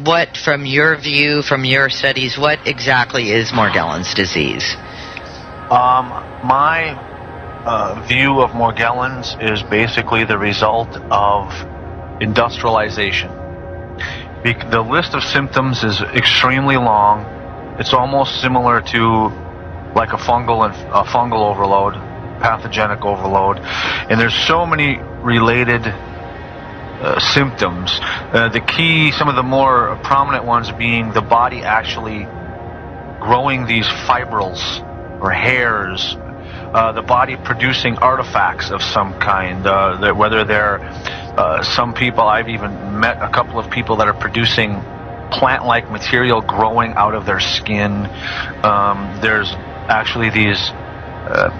what, from your view, from your studies, what exactly is Morgellons disease? My view of Morgellons is basically the result of industrialization. The list of symptoms is extremely long. It's almost similar to like a fungal overload, pathogenic overload, and there's so many related symptoms. Some of the more prominent ones being the body actually growing these fibrils or hairs, the body producing artifacts of some kind, whether they're some people, I've even met a couple of people that are producing plant-like material growing out of their skin. There's actually these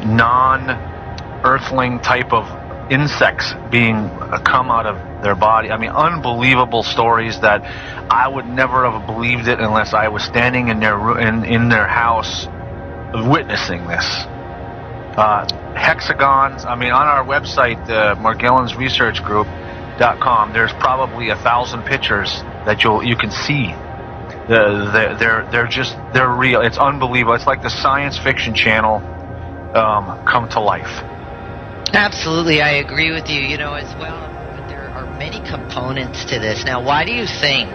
non-earthling type of insects being come out of their body. I mean, unbelievable stories that I would never have believed it unless I was standing in their house witnessing this. Hexagons, I mean, on our website, morgellonsresearchgroup.com, there's probably 1,000 pictures that you can see. They're real. It's unbelievable. It's like the science fiction channel come to life. Absolutely, I agree with you. As well, but there are many components to this. Now, why do you think,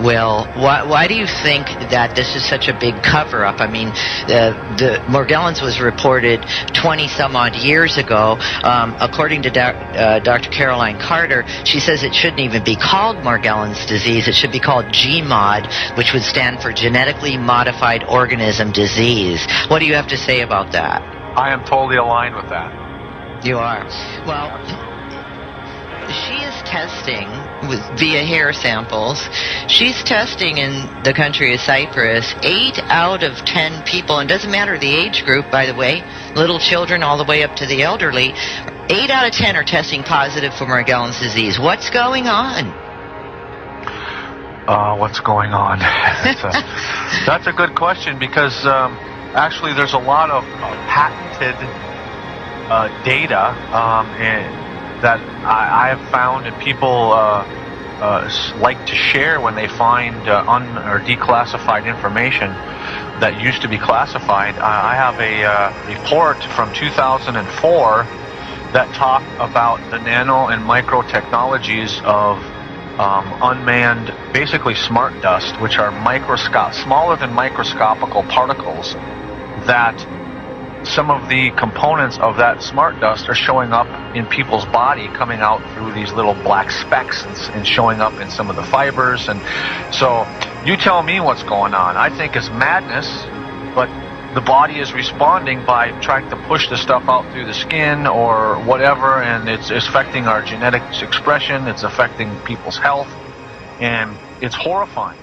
Will, why do you think that this is such a big cover-up? I mean, the Morgellons was reported 20-some-odd years ago. According to Dr. Caroline Carter, she says it shouldn't even be called Morgellons disease. It should be called GMOD, which would stand for Genetically Modified Organism Disease. What do you have to say about that? I am totally aligned with that. You are. Well, she is testing via hair samples. She's testing in the country of Cyprus 8 out of 10 people, and doesn't matter the age group, by the way, little children all the way up to the elderly. 8 out of 10 are testing positive for Morgellons disease. What's going on? What's going on? That's a good question, because actually there's a lot of patented data that I have found, and people like to share when they find or declassified information that used to be classified. I have a report from 2004 that talked about the nano and micro technologies of unmanned, basically smart dust, which are smaller than microscopical particles, that some of the components of that smart dust are showing up in people's body, coming out through these little black specks and showing up in some of the fibers. And so you tell me what's going on. I think it's madness, but the body is responding by trying to push the stuff out through the skin or whatever, and it's affecting our genetic expression, it's affecting people's health, and it's horrifying,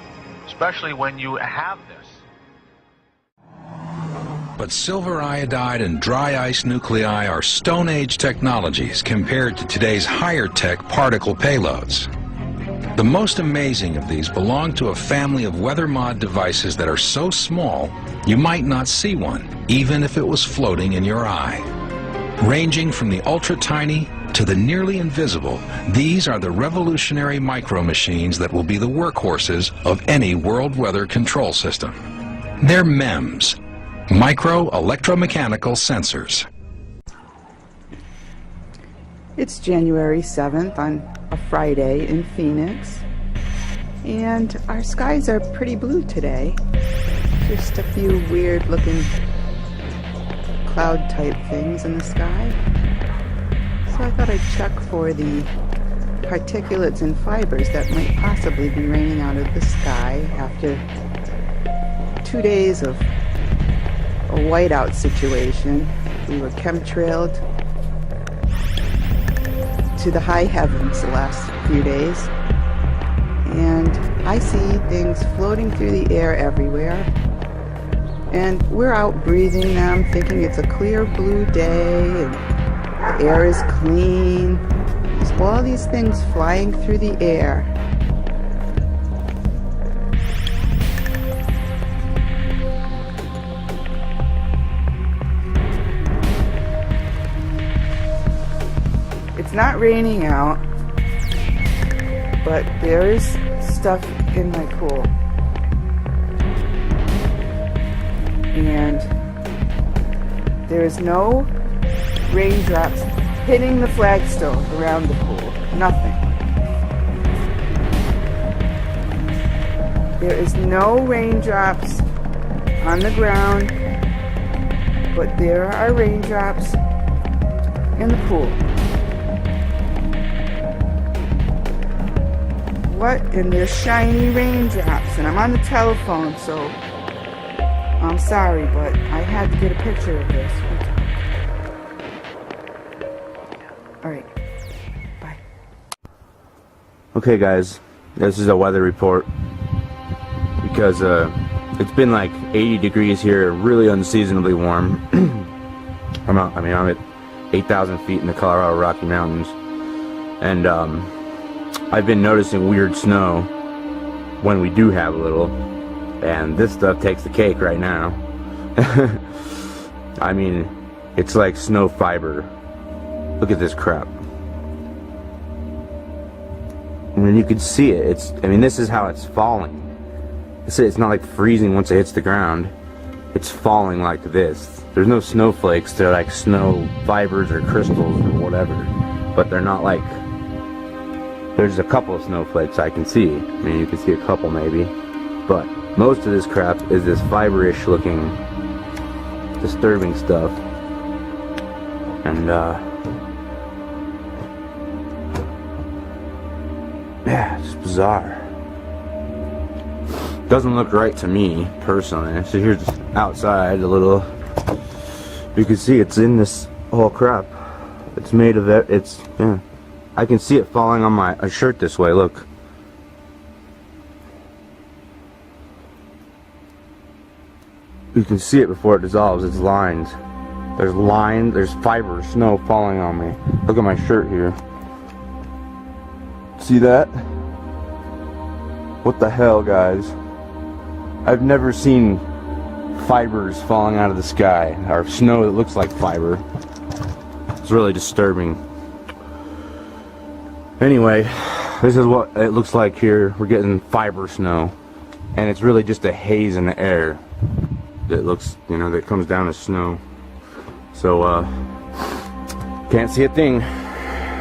especially when you have this. But silver iodide and dry ice nuclei are Stone Age technologies compared to today's higher-tech particle payloads. The most amazing of these belong to a family of weather mod devices that are so small you might not see one, even if it was floating in your eye. Ranging from the ultra-tiny to the nearly invisible, these are the revolutionary micro-machines that will be the workhorses of any world weather control system. They're MEMS, micro-electromechanical sensors. It's January 7th on a Friday in Phoenix, and our skies are pretty blue today. Just a few weird looking cloud type things in the sky. So I thought I'd check for the particulates and fibers that might possibly be raining out of the sky after 2 days of a whiteout situation. We were chemtrailed to the high heavens the last few days, and I see things floating through the air everywhere, and we're out breathing them, thinking it's a clear blue day and the air is clean. There's all these things flying through the air. It's not raining out, but there is stuff in my pool. And there is no raindrops hitting the flagstone around the pool. Nothing. There is no raindrops on the ground, but there are raindrops in the pool. What? And they're shiny raindrops, and I'm on the telephone, so I'm sorry, but I had to get a picture of this. Alright, bye. Okay guys, this is a weather report because it's been like 80 degrees here, really unseasonably warm. I'm at 8,000 feet in the Colorado Rocky Mountains, and I've been noticing weird snow when we do have a little, and this stuff takes the cake right now. I mean, it's like snow fiber. Look at this crap. I mean, you can see it. This is how it's falling. It's not like freezing once it hits the ground. It's falling like this. There's no snowflakes. They're like snow fibers or crystals or whatever. But they're not like... There's a couple of snowflakes I can see. I mean, you can see a couple maybe. But most of this crap is this fiberish looking disturbing stuff. And yeah, it's bizarre. Doesn't look right to me personally. So here's just outside a little. You can see it's in this whole crap. It's made of it. Yeah. I can see it falling on my shirt this way. Look. You can see it before it dissolves. It's lines. There's lines. There's fiber snow falling on me. Look at my shirt here. See that? What the hell, guys? I've never seen fibers falling out of the sky, or snow that looks like fiber. It's really disturbing. Anyway, this is what it looks like here. We're getting fiber snow, and it's really just a haze in the air that looks, that comes down as snow. So, can't see a thing.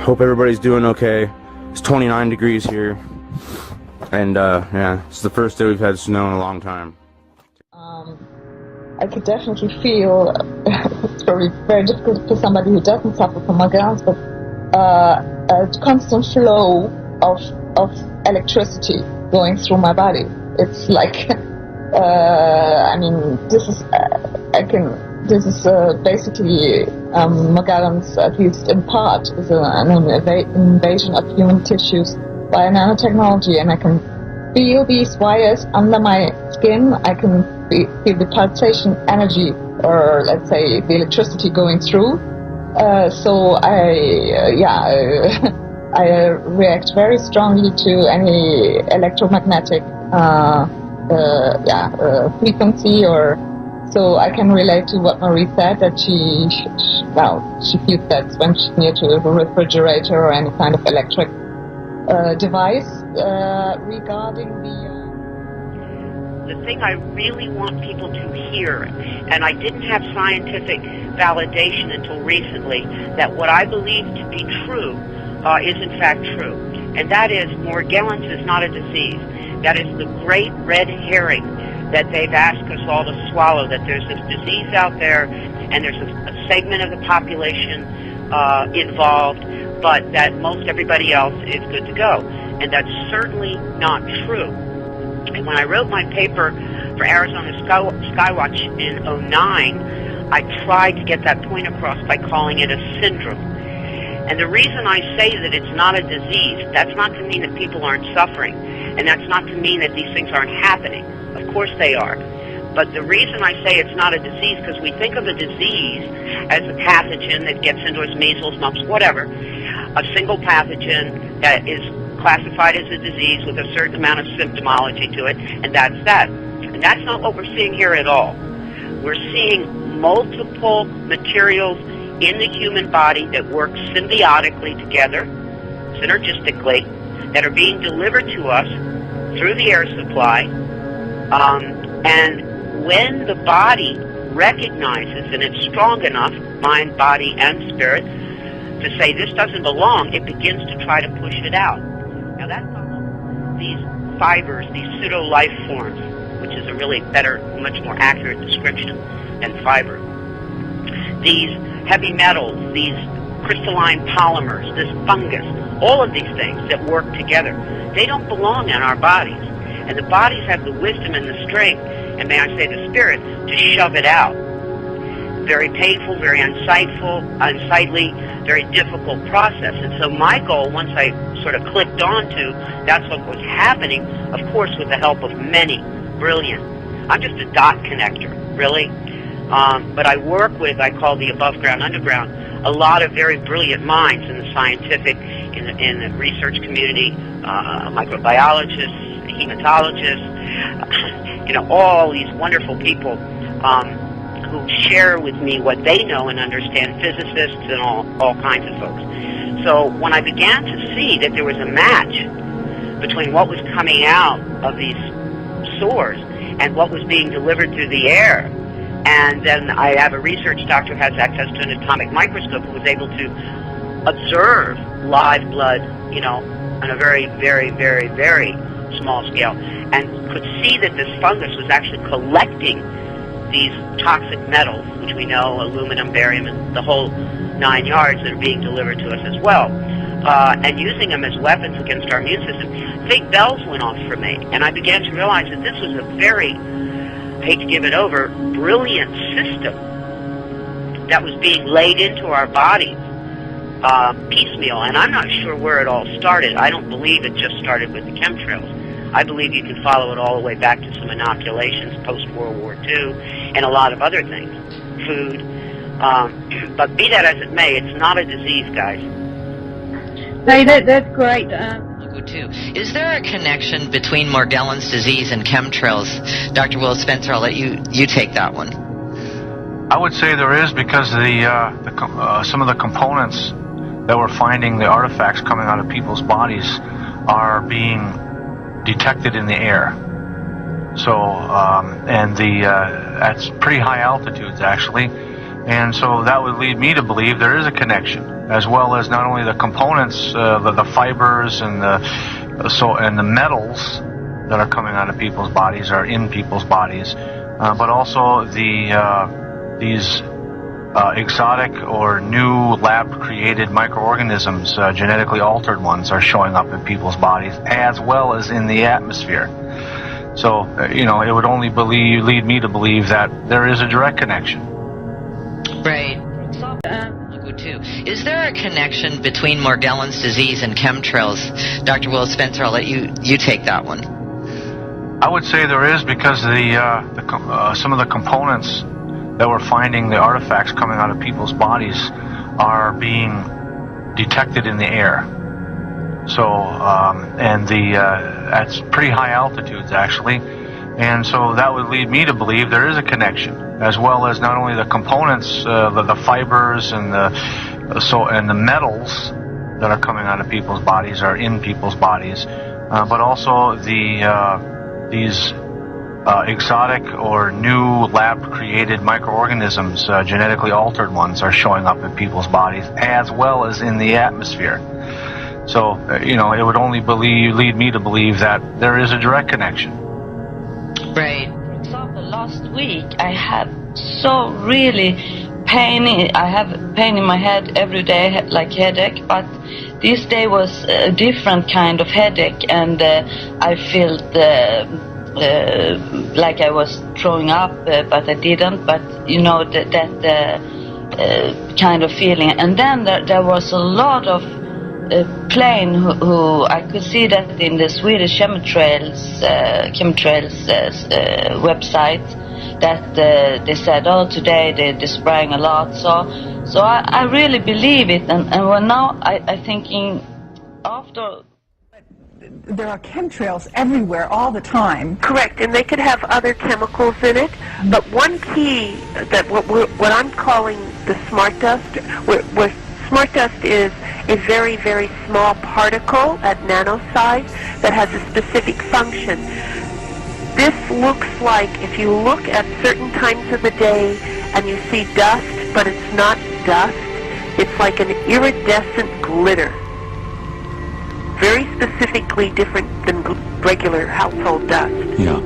Hope everybody's doing okay. It's 29 degrees here. And, yeah, it's the first day we've had snow in a long time. I could definitely feel, it's probably very difficult for somebody who doesn't suffer from Morgellons, but a constant flow of electricity going through my body. It's like, this is basically Morgellons, at least in part, is an invasion of human tissues by nanotechnology, and I can feel these wires under my skin. I can feel the pulsation energy, or let's say the electricity going through. So I react very strongly to any electromagnetic frequency, or so I can relate to what Marie said, that she feels that when she's near to a refrigerator or any kind of electric device. Regarding the thing I really want people to hear, and I didn't have scientific validation until recently, that what I believe to be true is in fact true, and that is Morgellons is not a disease. That is the great red herring that they've asked us all to swallow, that there's this disease out there and there's a segment of the population involved, but that most everybody else is good to go. And that's certainly not true. And when I wrote my paper for Arizona Skywatch in 2009, I tried to get that point across by calling it a syndrome. And the reason I say that it's not a disease, that's not to mean that people aren't suffering, and that's not to mean that these things aren't happening. Of course they are. But the reason I say it's not a disease, because we think of a disease as a pathogen that gets into us, measles, mumps, whatever, a single pathogen that is classified as a disease with a certain amount of symptomology to it, and that's that. And that's not what we're seeing here at all. We're seeing multiple materials in the human body that work symbiotically together, synergistically, that are being delivered to us through the air supply. And when the body recognizes, and it's strong enough, mind, body, and spirit, to say this doesn't belong, it begins to try to push it out. Now that's these fibers, these pseudo-life forms, which is a really better, much more accurate description than fiber. These heavy metals, these crystalline polymers, this fungus, all of these things that work together, they don't belong in our bodies. And the bodies have the wisdom and the strength, and may I say the spirit, to shove it out. Very painful, very unsightly, very difficult process. And so my goal, once I sort of clicked onto that's what was happening, of course with the help of many brilliant, I'm just a dot connector, really. But I work with, I call the above ground, underground, a lot of very brilliant minds in the scientific, in the research community, microbiologists, hematologists, all these wonderful people who share with me what they know and understand, physicists and all kinds of folks. So when I began to see that there was a match between what was coming out of these sores and what was being delivered through the air, and then I have a research doctor who has access to an atomic microscope who was able to observe live blood, on a very, very, very, very small scale, and could see that this fungus was actually collecting these toxic metals, which we know, aluminum, barium, and the whole 9 yards, that are being delivered to us as well, and using them as weapons against our immune system. Big bells went off for me, and I began to realize that this was a very, I hate to give it over, brilliant system that was being laid into our bodies piecemeal. And I'm not sure where it all started. I don't believe it just started with the chemtrails. I believe you can follow it all the way back to some inoculations post-World War II and a lot of other things, food. But be that as it may, it's not a disease, guys. Hey, that's great. Too. Is there a connection between Morgellons disease and chemtrails? Dr. Will Spencer, I'll let you take that one. I would say there is, because some of the components that we're finding, the artifacts coming out of people's bodies, are being detected in the air. So, that's pretty high altitudes actually, and so that would lead me to believe there is a connection, as well as not only the components, the fibers and the metals that are coming out of people's bodies are in people's bodies, but also these exotic or new lab-created microorganisms, genetically altered ones, are showing up in people's bodies, as well as in the atmosphere. So, it would only lead me to believe that there is a direct connection. Right. Too. Is there a connection between Morgellons disease and chemtrails? Dr. Will Spencer, I'll let you take that one. I would say there is, because some of the components that we're finding, the artifacts coming out of people's bodies, are being detected in the air. So, that's pretty high altitudes actually, and so that would lead me to believe there is a connection, as well as not only the components, the fibers and the metals that are coming out of people's bodies are in people's bodies, but also these exotic or new lab-created microorganisms, genetically altered ones, are showing up in people's bodies, as well as in the atmosphere. So, it would only lead me to believe that there is a direct connection. Right. For example, last week I had I have pain in my head every day, like headache, but this day was a different kind of headache, and I felt like I was throwing up, but I didn't, but that kind of feeling. And then there was a lot of plane who I could see that in the Swedish chemtrails website, that they said, today they're spraying a lot. So I really believe it, and when now I thinking after. There are chemtrails everywhere all the time. Correct, and they could have other chemicals in it. But one key that what I'm calling the smart dust, we're smart dust is a very, very small particle at nanosize that has a specific function. This looks like, if you look at certain times of the day and you see dust, but it's not dust, it's like an iridescent glitter. Very specifically different than regular household dust. Yeah.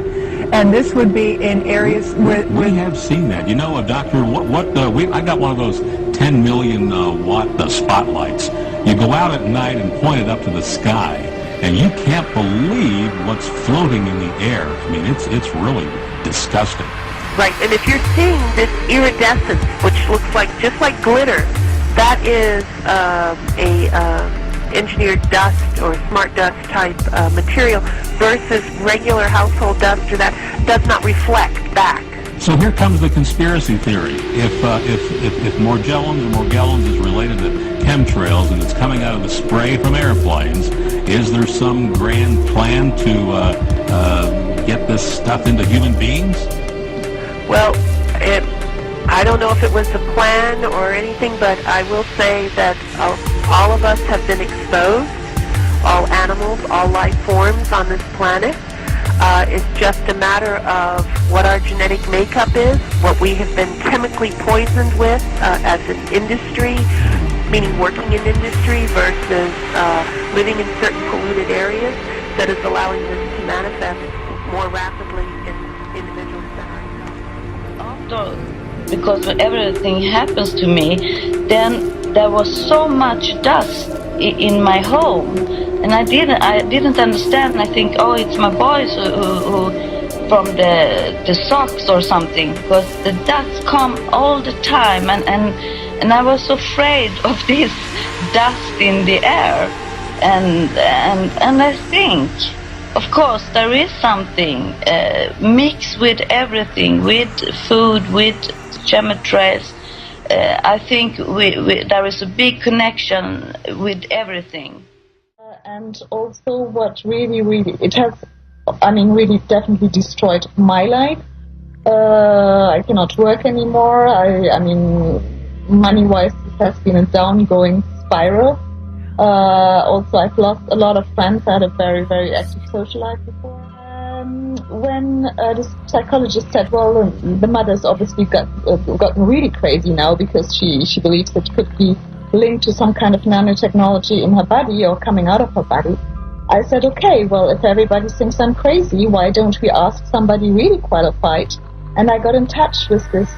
And this would be in areas where... We have seen that. You know, Doctor, I got one of those 10 million watt spotlights. You go out at night and point it up to the sky, and you can't believe what's floating in the air. I mean, it's really disgusting. Right, and if you're seeing this iridescence, which looks like just like glitter, that is engineered dust or smart dust type material versus regular household dust, or that does not reflect back. So here comes the conspiracy theory. If Morgellons is related to chemtrails and it's coming out of the spray from airplanes, is there some grand plan to get this stuff into human beings? Well, I don't know if it was a plan or anything, but I will say that all of us have been exposed, all animals, all life forms on this planet. It's just a matter of what our genetic makeup is, what we have been chemically poisoned with as an industry, meaning working in industry versus living in certain polluted areas, that is allowing this to manifest more rapidly in individuals than ourselves. Because when everything happens to me, then there was so much dust in my home, and I didn't understand. I think, oh, it's my boys who from the socks or something, because the dust come all the time, and I was afraid of this dust in the air, and I think, of course, there is something mixed with everything, with food, with chemtrails. I think there is a big connection with everything. And also what really, it has, really definitely destroyed my life. I cannot work anymore. Money-wise, it has been a down-going spiral. Also, I've lost a lot of friends. I had a very, very active social life before. When the psychologist said, well, the mother's obviously gotten really crazy now because she believes it could be linked to some kind of nanotechnology in her body or coming out of her body, I said, okay, well, if everybody thinks I'm crazy, why don't we ask somebody really qualified? And I got in touch with this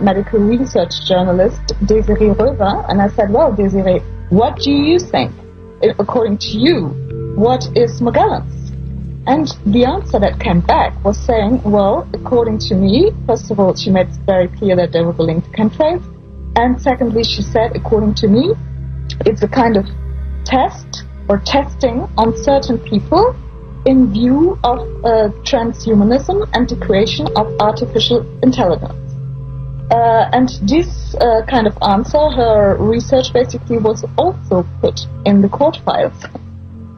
medical research journalist, Desiree Röver, and I said, well, Desiree, what do you think? According to you, what is Morgellons? And the answer that came back was saying, well, according to me, first of all, she made it very clear that there was a link to chemtrails. And secondly, she said, according to me, it's a kind of test or testing on certain people in view of transhumanism and the creation of artificial intelligence. And this kind of answer, her research basically was also put in the court files.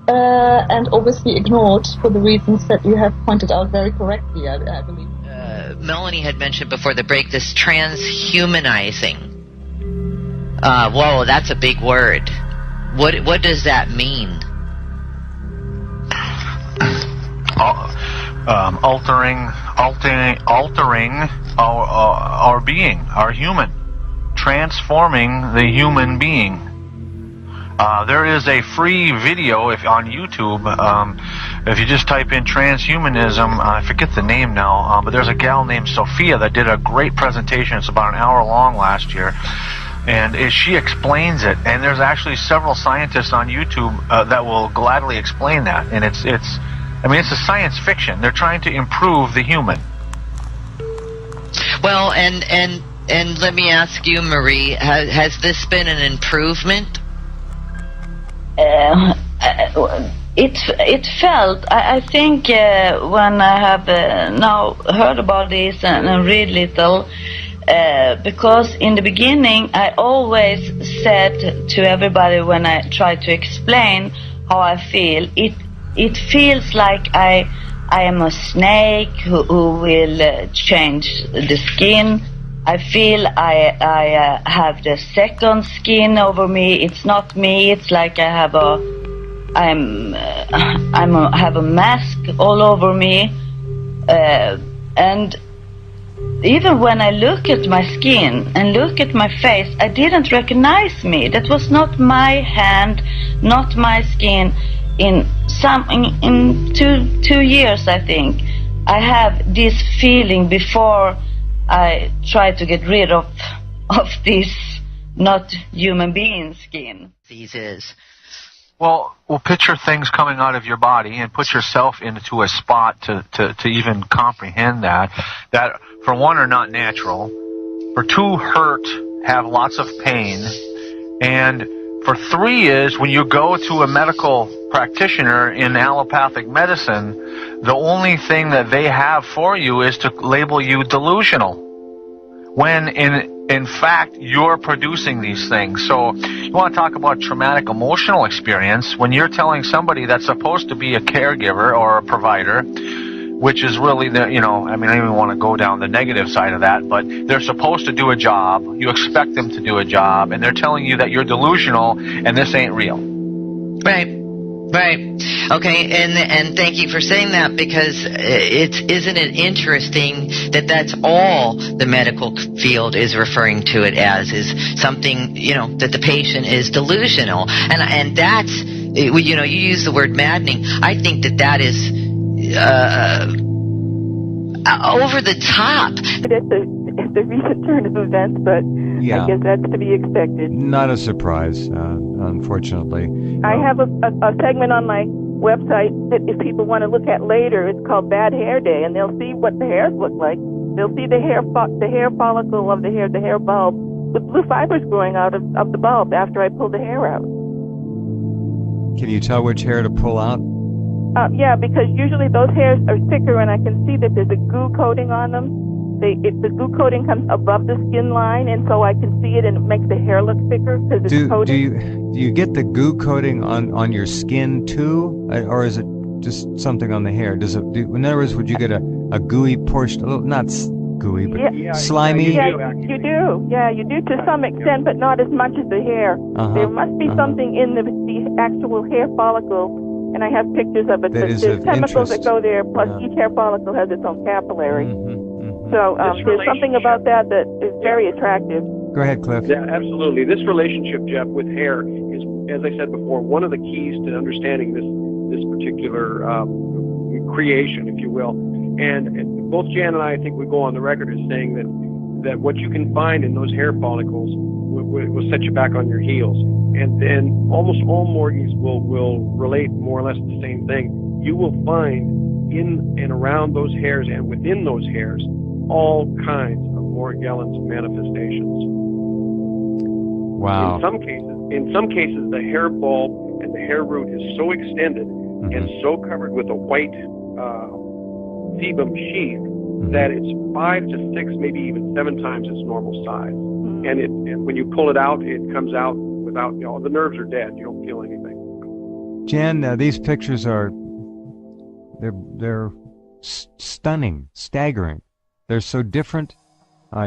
And obviously ignored for the reasons that you have pointed out very correctly, I believe. Melanie had mentioned before the break this transhumanizing. Whoa, that's a big word. What does that mean? Altering our being, our human, transforming the human being. There is a free video on YouTube. If you just type in transhumanism, I forget the name now, but there's a gal named Sophia that did a great presentation. It's about an hour long last year, and she explains it. And there's actually several scientists on YouTube that will gladly explain that. And it's a science fiction. They're trying to improve the human. Well, and let me ask you, Marie, has this been an improvement? It felt, I think when I have now heard about this and read little, because in the beginning I always said to everybody when I try to explain how I feel, it feels like I am a snake who will change the skin. I feel I have the second skin over me. It's not me. It's like I have have a mask all over me, and even when I look at my skin and look at my face, I didn't recognize me. That was not my hand, not my skin. In 2 years, I think, I have this feeling before I try to get rid of this not human being skin. Diseases. Well, picture things coming out of your body and put yourself into a spot to even comprehend that for one are not natural, for two hurt, have lots of pain, and for three is when you go to a medical practitioner in allopathic medicine, the only thing that they have for you is to label you delusional, when in fact you're producing these things. So you want to talk about traumatic emotional experience, when you're telling somebody that's supposed to be a caregiver or a provider, which is really I don't even want to go down the negative side of that, but they're supposed to do a job, you expect them to do a job, and they're telling you that you're delusional and this ain't real. Right. Okay, and thank you for saying that, because isn't it interesting that that's all the medical field is referring to it as, is something, that the patient is delusional. And that's, you use the word maddening. I think that is over the top. At the recent turn of events, but yeah. I guess that's to be expected. Not a surprise, unfortunately. I have a segment on my website that if people want to look at later, it's called Bad Hair Day, and they'll see what the hairs look like. They'll see the hair follicle of the hair bulb, with blue fibers growing out of the bulb after I pull the hair out. Can you tell which hair to pull out? Yeah, because usually those hairs are thicker, and I can see that there's a goo coating on them. The goo coating comes above the skin line, and so I can see it, and it makes the hair look thicker because it's coated. Do you get the goo coating on your skin too, or is it just something on the hair? In other words, would you get a gooey portion, not gooey, but slimy? Yeah, you do. Yeah, you do to some extent, but not as much as the hair. There must be something in the actual hair follicle. And I have pictures of it. There's chemicals that go there, plus each hair follicle has its own capillary. So there's something about that is very attractive. Go ahead, Cliff. Yeah, absolutely. This relationship, Jeff, with hair is, as I said before, one of the keys to understanding this particular creation, if you will. And both Jan and I think we go on the record as saying that what you can find in those hair follicles will set you back on your heels. And then almost all Morgies will relate more or less the same thing. You will find in and around those hairs and within those hairs all kinds of Morgellons manifestations. Wow. In some cases, the hair bulb and the hair root is so extended and so covered with a white sebum sheath that it's 5 to 6, maybe even 7 times its normal size. And when you pull it out, it comes out without, the nerves are dead. You don't feel anything. Jan, these pictures they're stunning, staggering. They're so different.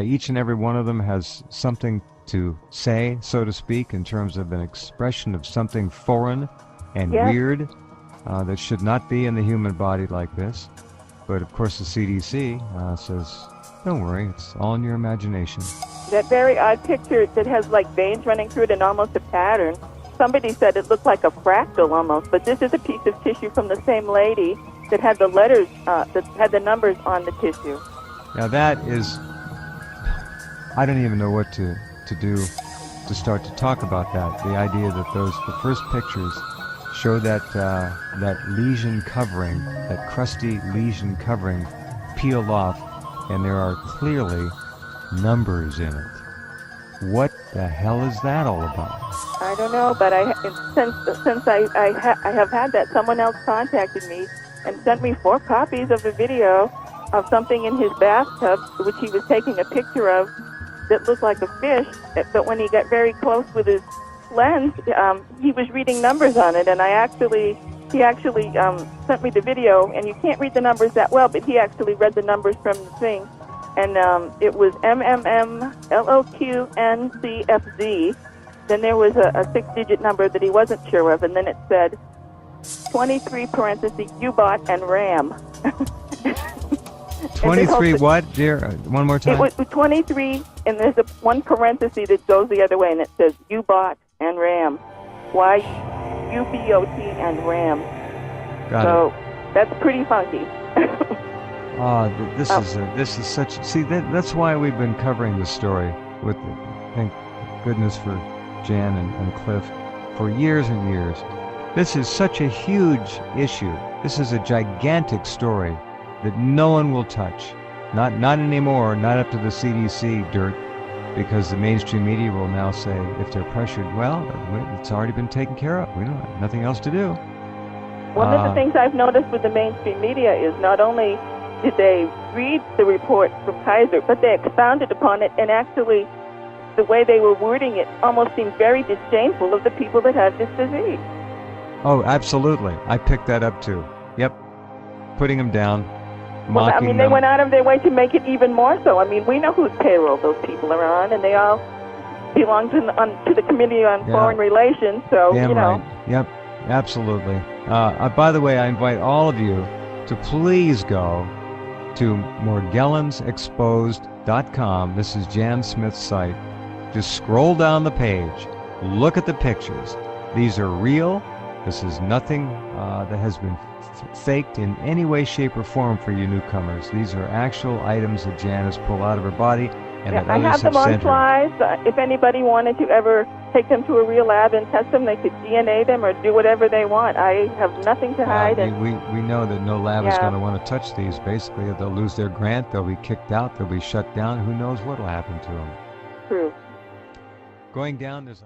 Each and every one of them has something to say, so to speak, in terms of an expression of something foreign and weird that should not be in the human body like this. But of course the CDC says, don't worry, it's all in your imagination. That very odd picture that has like veins running through it and almost a pattern, somebody said it looked like a fractal almost, but this is a piece of tissue from the same lady that had the letters, that had the numbers on the tissue. Now that is, I don't even know what to do to start to talk about that. The idea that the first pictures show that lesion covering, that crusty lesion covering peeled off, and there are clearly numbers in it. What the hell is that all about? I don't know, but since I have had that, someone else contacted me and sent me 4 copies of a video of something in his bathtub, which he was taking a picture of, that looked like a fish, but when he got very close with his lens, he was reading numbers on it, and he actually sent me the video, and you can't read the numbers that well, but he actually read the numbers from the thing, and it was MMMLOQNCFZ. Then there was a 6-digit number that he wasn't sure of, and then it said 23 parentheses U-bot and RAM. 23 what, dear? One more time. It was 23, and there's one parenthesis that goes the other way, and it says U-bot and RAM. Y-U-B-O-T and RAM. Got it. That's pretty funky. This is such. See, that's why we've been covering this story with, thank goodness for Jan and Cliff, for years and years. This is such a huge issue. This is a gigantic story that no one will touch. Not anymore. Not up to the CDC dirt, because the mainstream media will now say, if they're pressured, well, it's already been taken care of. We don't have nothing else to do. One of the things I've noticed with the mainstream media is not only did they read the report from Kaiser, but they expounded upon it, and actually the way they were wording it almost seemed very disdainful of the people that have this disease. Oh, absolutely. I picked that up too. Yep. Putting them down, Well, I mean, they them. went out of their way to make it even more so. I mean, we know whose payroll those people are on, and they all belong to the Committee on Foreign Relations, so, Damn you know. right. Yep, absolutely. By the way, I invite all of you to please go to morgellonsexposed.com. This is Jan Smith's site. Just scroll down the page. Look at the pictures. These are real. This is nothing that has been faked in any way, shape, or form for you newcomers. These are actual items that Jan has pulled out of her body and that I others have them have on sent her. slides. If anybody wanted to ever take them to a real lab and test them, they could DNA them or do whatever they want. I have nothing to hide. We know that no lab is Yeah. going to want to touch these. Basically, they'll lose their grant, they'll be kicked out, they'll be shut down. Who knows what will happen to them? True. Going down, there's a...